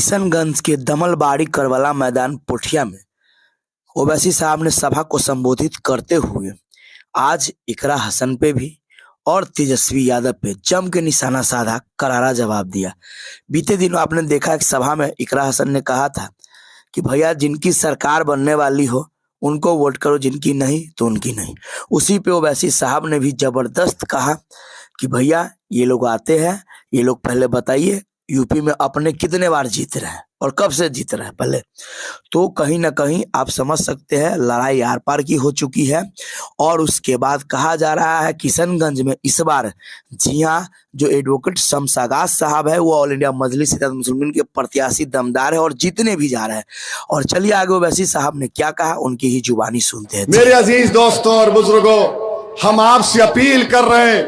किशनगंज के दमलबाड़ी करबला मैदान पोठिया में ओवैसी साहब ने सभा को संबोधित करते हुए आज इकरा हसन पे भी और तेजस्वी यादव पे जम के निशाना साधा, करारा जवाब दिया। बीते दिनों आपने देखा कि सभा में इकरा हसन ने कहा था कि भैया जिनकी सरकार बनने वाली हो उनको वोट करो, जिनकी नहीं तो उनकी नहीं। उसी पे ओवैसी साहब ने भी जबरदस्त कहा कि भैया ये लोग आते हैं, ये लोग पहले बताइए यूपी में अपने कितने बार जीत रहे हैं और कब से जीत रहे हैं पहले। तो कहीं ना कहीं आप समझ सकते हैं लड़ाई आर पार की हो चुकी है। और उसके बाद कहा जा रहा है किशनगंज में इस बार, जी हाँ, जो एडवोकेट शमशागाज साहब है वो ऑल इंडिया मजलिस इत्तेहाद मुस्लिमीन के प्रत्याशी दमदार है और जीतने भी जा रहे हैं। और चलिए आगे ओवैसी साहब ने क्या कहा, उनकी ही जुबानी सुनते हैं। मेरे अजीज दोस्तों और बुजुर्गों, हम आपसे अपील कर रहे हैं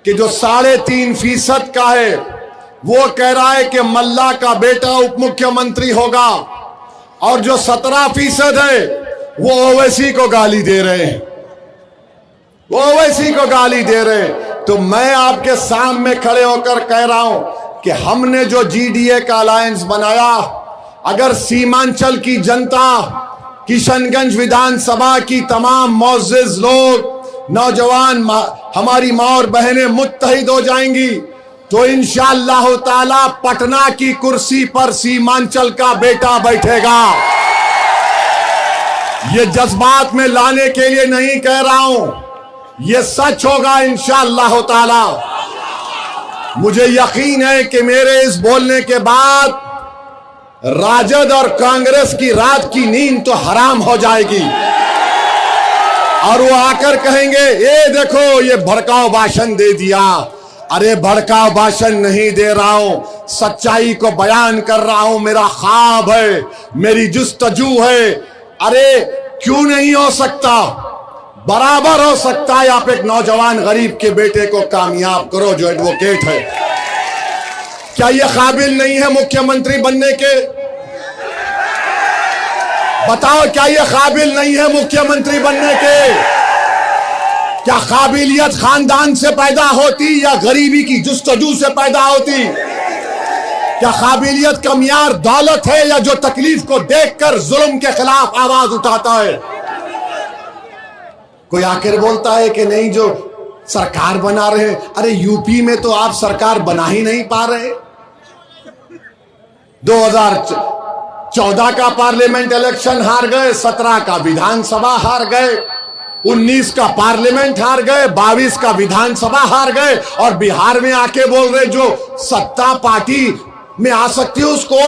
कि जो 3.5% का है वो कह रहा है कि मल्ला का बेटा उप मुख्यमंत्री होगा, और जो 17% है वो ओवैसी को गाली दे रहे हैं, वो ओवैसी को गाली दे रहे हैं। तो मैं आपके सामने खड़े होकर कह रहा हूं कि हमने जो जीडीए का अलायंस बनाया, अगर सीमांचल की जनता, किशनगंज विधानसभा की तमाम मोअज़्ज़िज़ लोग, नौजवान, हमारी माँ और बहनें मुत्तहिद हो जाएंगी तो इंशाअल्लाह ताला पटना की कुर्सी पर सीमांचल का बेटा बैठेगा। ये जज्बात में लाने के लिए नहीं कह रहा हूं, ये सच होगा इंशाअल्लाह ताला। मुझे यकीन है कि मेरे इस बोलने के बाद राजद और कांग्रेस की रात की नींद तो हराम हो जाएगी और वो आकर कहेंगे ये देखो ये भड़काऊ भाषण दे दिया। अरे भड़काऊ भाषण नहीं दे रहा हूं, सच्चाई को बयान कर रहा हूं। मेरा ख्वाब है, मेरी जुस्तजू है। अरे क्यों नहीं हो सकता, बराबर हो सकता है। आप एक नौजवान गरीब के बेटे को कामयाब करो जो एडवोकेट है। क्या ये काबिल नहीं है मुख्यमंत्री बनने के? बताओ, क्या ये काबिल नहीं है मुख्यमंत्री बनने के? क्या काबिलियत खानदान से पैदा होती या गरीबी की जुस्तजू से पैदा होती? क्या काबिलियत का मियार दौलत है या जो तकलीफ को देखकर जुल्म के खिलाफ आवाज उठाता है? कोई आखिर बोलता है कि नहीं जो सरकार बना रहे हैं। अरे यूपी में तो आप सरकार बना ही नहीं पा रहे। 2014 का पार्लियामेंट इलेक्शन हार गए, 17 का विधानसभा हार गए, 19 का पार्लियामेंट हार गए, 22 का विधानसभा हार गए, और बिहार में आके बोल रहे जो सत्ता पार्टी में आ सकती है उसको